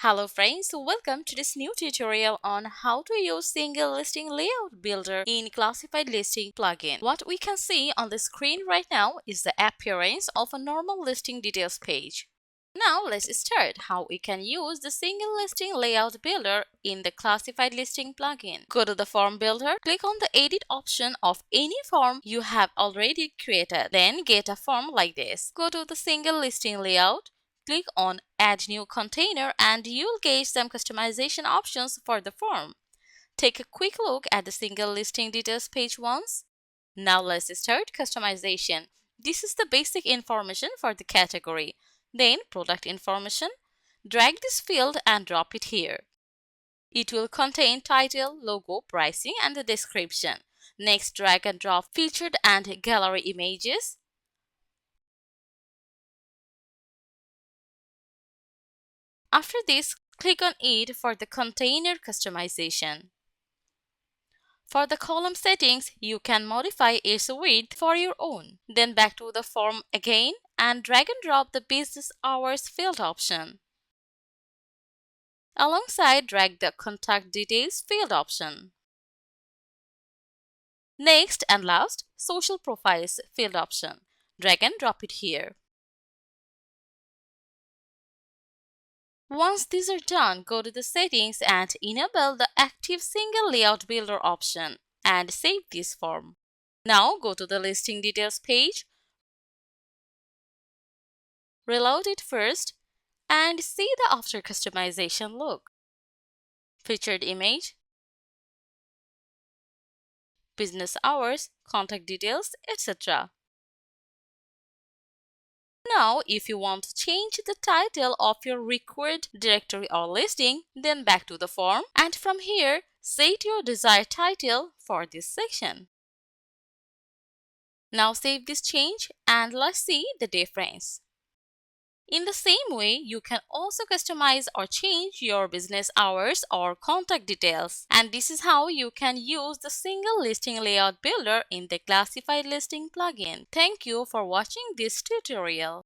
Hello friends, welcome to this new tutorial on how to use single listing layout builder in classified listing plugin. What we can see on the screen right now is the appearance of a normal listing details page. Now let's start how we can use the single listing layout builder in the classified listing plugin. Go to the form builder, click on the edit option of any form you have already created. Then get a form like this. Go to the single listing layout. Click on Add New Container and you'll get some customization options for the form. Take a quick look at the single listing details page once. Now let's start customization. This is the basic information for the category. Then product information. Drag this field and drop it here. It will contain title, logo, pricing, and the description. Next, drag and drop featured and gallery images. After this, click on it for the container customization. For the column settings, you can modify its width for your own. Then back to the form again and drag and drop the business hours field option. Alongside, drag the contact details field option. Next and last, social profiles field option. Drag and drop it here. Once these are done, go to the settings and enable the active single layout builder option and save this form. Now go to the listing details page, reload it first and see the after customization look. Featured image, business hours, contact details, etc. Now, if you want to change the title of your required directory or listing, then back to the form and from here, set your desired title for this section. Now save this change and let's see the difference. In the same way, you can also customize or change your business hours or contact details. And this is how you can use the single listing layout builder in the classified listing plugin. Thank you for watching this tutorial.